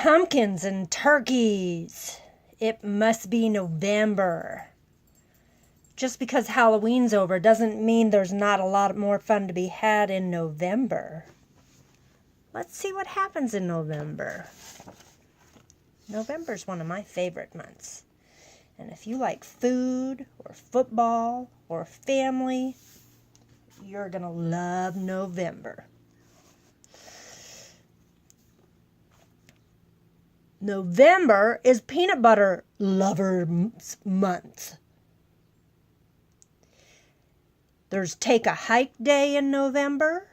Pumpkins and turkeys. It must be November. Just because Halloween's over doesn't mean there's not a lot more fun to be had in November. Let's see what happens in November. November's one of my favorite months. And if you like food or football or family, you're going to love November. November is peanut butter lovers month. There's Take a Hike Day in November.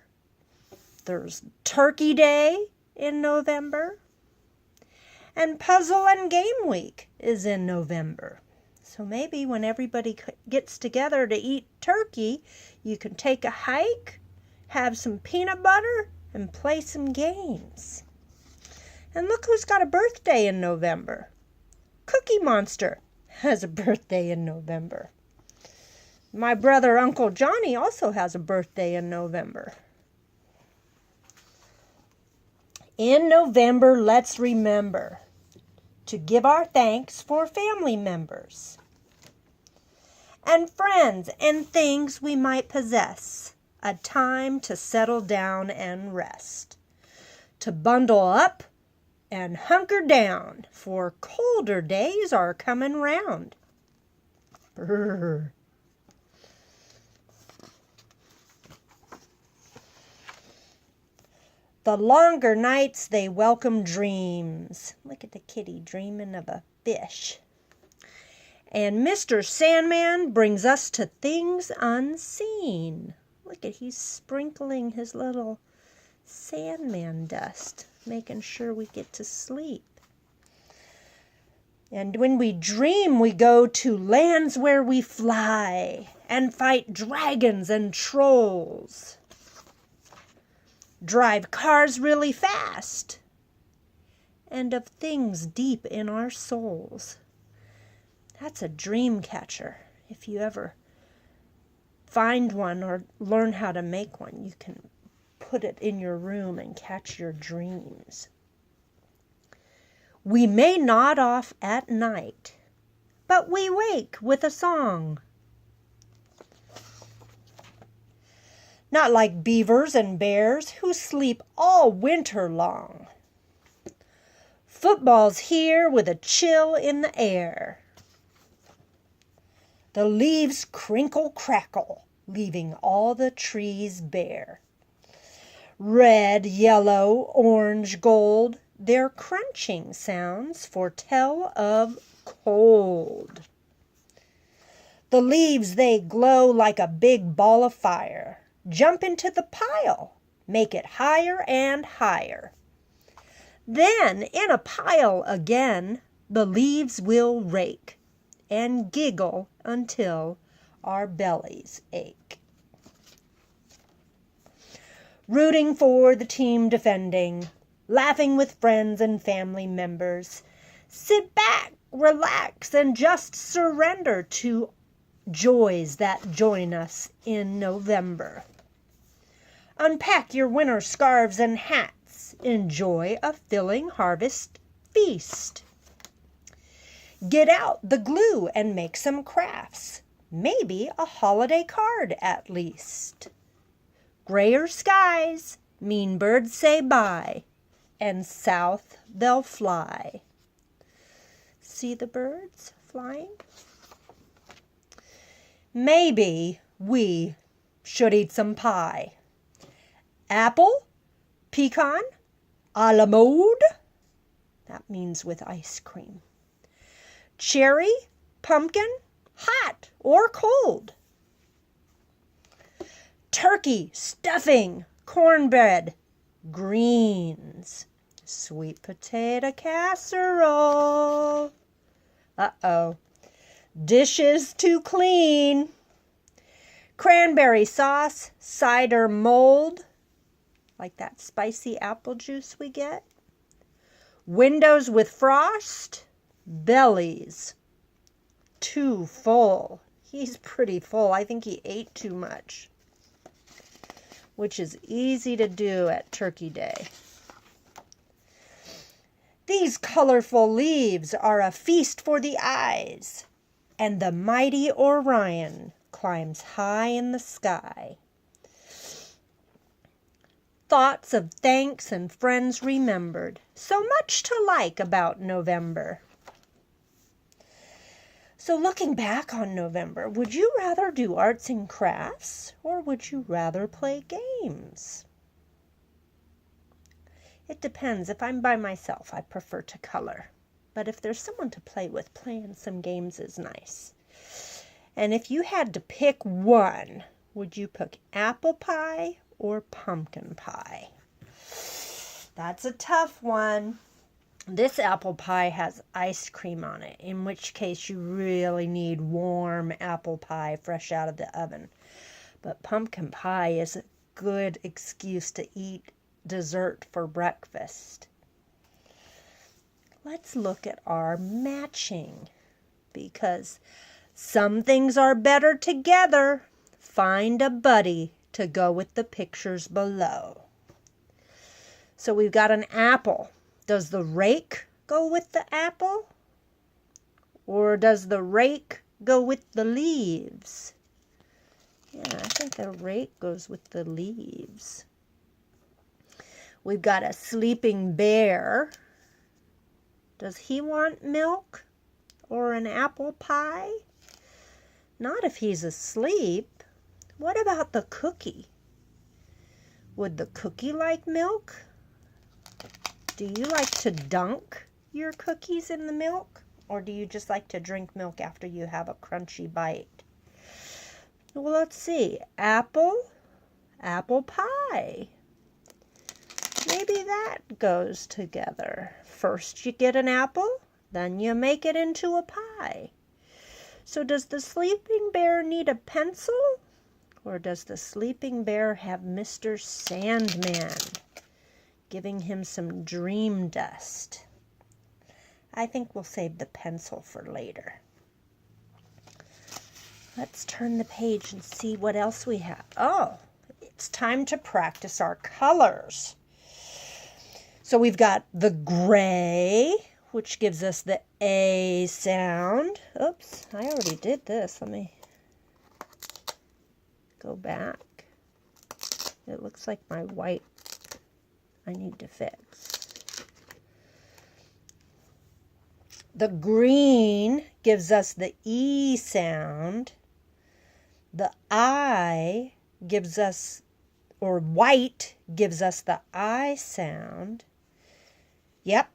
There's Turkey Day in November. And Puzzle and Game Week is in November. So maybe when everybody gets together to eat turkey, you can take a hike, have some peanut butter, and play some games. And look who's got a birthday in November. Cookie Monster has a birthday in November. My brother, Uncle Johnny, also has a birthday in November. In November, let's remember to give our thanks for family members and friends and things we might possess. A time to settle down and rest. To bundle up and hunker down, for colder days are coming round. Brr. The longer nights, they welcome dreams. Look at the kitty dreaming of a fish. And Mr. Sandman brings us to things unseen. Look at, he's sprinkling his little Sandman dust, making sure we get to sleep. And when we dream, we go to lands where we fly and fight dragons and trolls. Drive cars really fast, and of things deep in our souls. That's a dream catcher. If you ever find one or learn how to make one, you can put it in your room and catch your dreams. We may nod off at night, but we wake with a song. Not like beavers and bears who sleep all winter long. Football's here with a chill in the air. The leaves crinkle crackle, leaving all the trees bare. Red, yellow, orange, gold, their crunching sounds foretell of cold. The leaves, they glow like a big ball of fire. Jump into the pile, make it higher and higher. Then, in a pile again, the leaves will rake and giggle until our bellies ache. Rooting for the team defending, laughing with friends and family members. Sit back, relax, and just surrender to joys that join us in November. Unpack your winter scarves and hats. Enjoy a filling harvest feast. Get out the glue and make some crafts. Maybe a holiday card at least. Grayer skies mean birds say bye, and south they'll fly. See the birds flying? Maybe we should eat some pie. Apple, pecan, a la mode. That means with ice cream. Cherry, pumpkin, hot or cold. Turkey, stuffing, cornbread, greens. Sweet potato casserole. Uh-oh. Dishes to clean. Cranberry sauce, cider mold, like that spicy apple juice we get. Windows with frost, bellies too full. He's pretty full. I think he ate too much, which is easy to do at Turkey Day. These colorful leaves are a feast for the eyes, and the mighty Orion climbs high in the sky. Thoughts of thanks and friends remembered, so much to like about November. So looking back on November, would you rather do arts and crafts, or would you rather play games? It depends. If I'm by myself, I prefer to color. But if there's someone to play with, playing some games is nice. And if you had to pick one, would you pick apple pie or pumpkin pie? That's a tough one. This apple pie has ice cream on it, in which case you really need warm apple pie fresh out of the oven. But pumpkin pie is a good excuse to eat dessert for breakfast. Let's look at our matching, because some things are better together. Find a buddy to go with the pictures below. So we've got an apple. Does the rake go with the apple? Or does the rake go with the leaves? Yeah, I think the rake goes with the leaves. We've got a sleeping bear. Does he want milk or an apple pie? Not if he's asleep. What about the cookie? Would the cookie like milk? Do you like to dunk your cookies in the milk? Or do you just like to drink milk after you have a crunchy bite? Well, let's see. Apple pie. Maybe that goes together. First you get an apple, then you make it into a pie. So does the sleeping bear need a pencil? Or does the sleeping bear have Mr. Sandman giving him some dream dust? I think we'll save the pencil for later. Let's turn the page and see what else we have. Oh, it's time to practice our colors. So we've got the gray, which gives us the A sound. Oops, I already did this. Let me go back. It looks like my white I need to fix. The green gives us the E sound. The I gives us, or white gives us the I sound. Yep,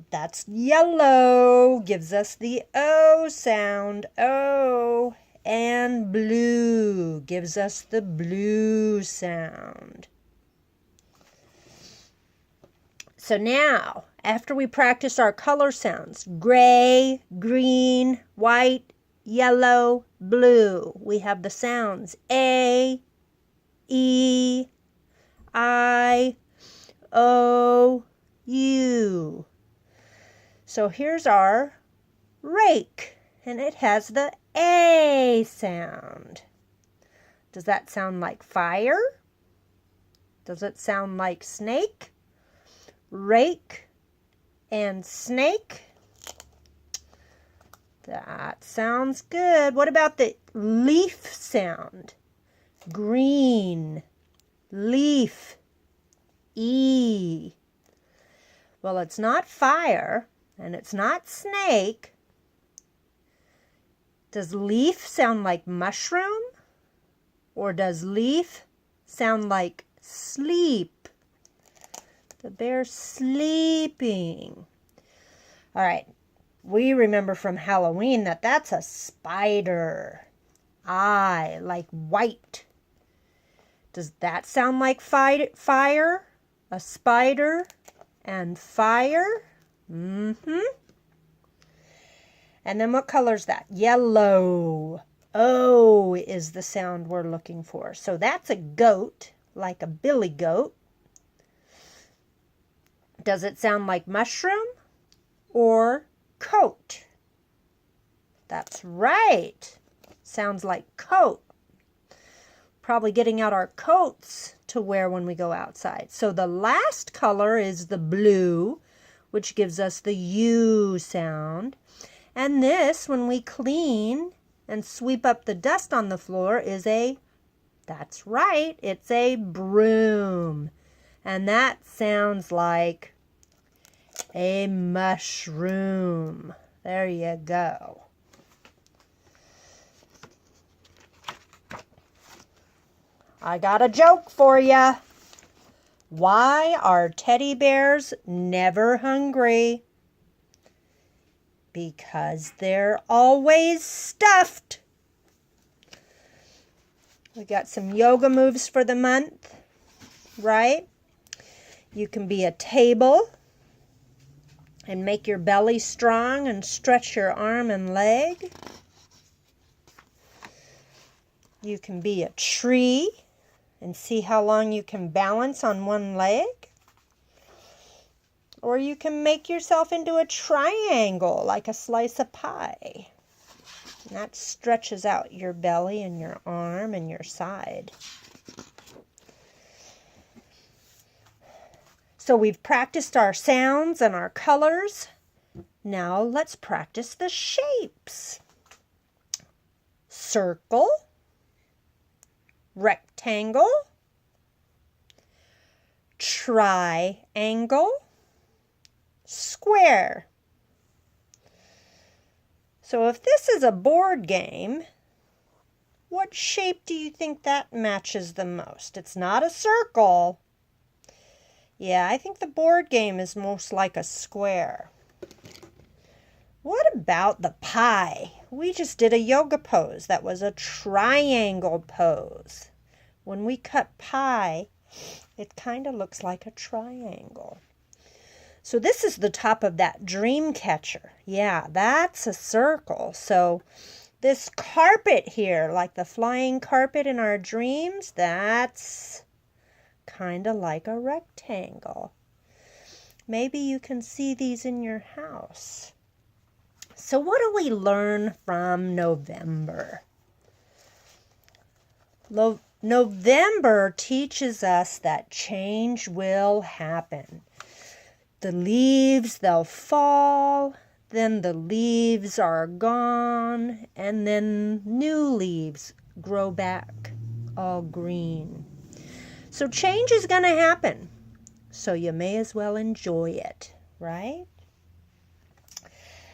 that's yellow, gives us the O sound, O. And blue gives us the blue sound. So now, after we practice our color sounds, gray, green, white, yellow, blue, we have the sounds A, E, I, O, U. So here's our rake, and it has the A sound. Does that sound like fire? Does it sound like snake? Rake and snake? That sounds good. What about the leaf sound? Green, leaf, E. Well, it's not fire and it's not snake. Does leaf sound like mushroom? Or does leaf sound like sleep? The bear's sleeping. All right. We remember from Halloween that that's a spider. I, like white. Does that sound like fire? A spider and fire? Mm-hmm. And then what color is that? Yellow. O is the sound we're looking for. So that's a goat, like a billy goat. Does it sound like mushroom or coat? That's right. Sounds like coat. Probably getting out our coats to wear when we go outside. So the last color is the blue, which gives us the U sound. And this, when we clean and sweep up the dust on the floor, is that's right, it's a broom. And that sounds like a mushroom. There you go. I got a joke for you. Why are teddy bears never hungry? Because they're always stuffed. We got some yoga moves for the month, right? You can be a table and make your belly strong and stretch your arm and leg. You can be a tree and see how long you can balance on one leg. Or you can make yourself into a triangle like a slice of pie. And that stretches out your belly and your arm and your side. So we've practiced our sounds and our colors. Now let's practice the shapes. Circle, rectangle, triangle, square. So if this is a board game, what shape do you think that matches the most? It's not a circle. Yeah, I think the board game is most like a square. What about the pie? We just did a yoga pose. That was a triangle pose. When we cut pie, it kind of looks like a triangle. So this is the top of that dream catcher. Yeah, that's a circle. So this carpet here, like the flying carpet in our dreams, that's kind of like a rectangle. Maybe you can see these in your house. So what do we learn from November? November teaches us that change will happen. The leaves, they'll fall, then the leaves are gone, and then new leaves grow back all green. So change is going to happen, so you may as well enjoy it, right?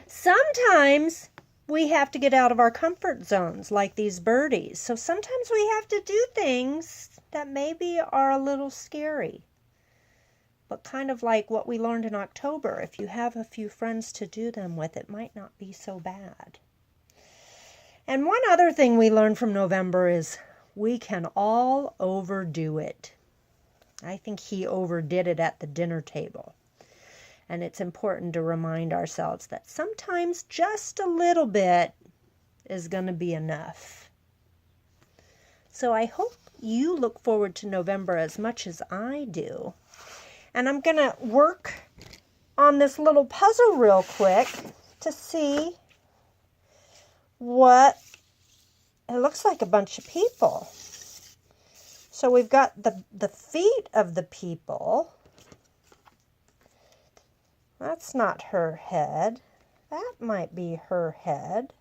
Sometimes we have to get out of our comfort zones like these birdies. So sometimes we have to do things that maybe are a little scary. But kind of like what we learned in October, if you have a few friends to do them with, it might not be so bad. And one other thing we learned from November is we can all overdo it. I think he overdid it at the dinner table. And it's important to remind ourselves that sometimes just a little bit is going to be enough. So I hope you look forward to November as much as I do. And I'm going to work on this little puzzle real quick to see what it looks like. A bunch of people. So we've got the feet of the people. That's not her head. That might be her head.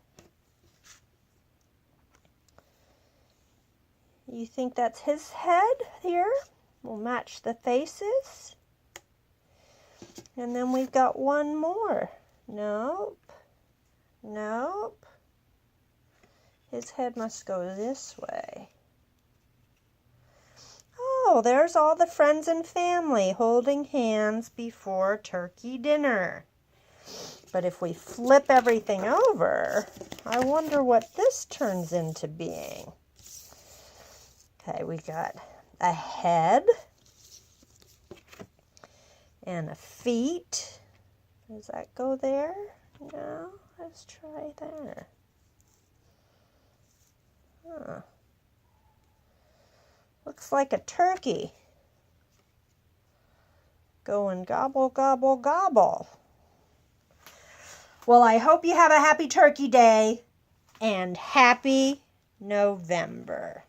You think that's his head here? We'll match the faces. And then we've got one more. Nope. Nope. His head must go this way. Oh, there's all the friends and family holding hands before turkey dinner. But if we flip everything over, I wonder what this turns into being. Okay, we got a head and a feet. Does that go there? No, let's try there. Huh. Looks like a turkey going gobble, gobble, gobble. Well, I hope you have a happy Turkey Day and happy November.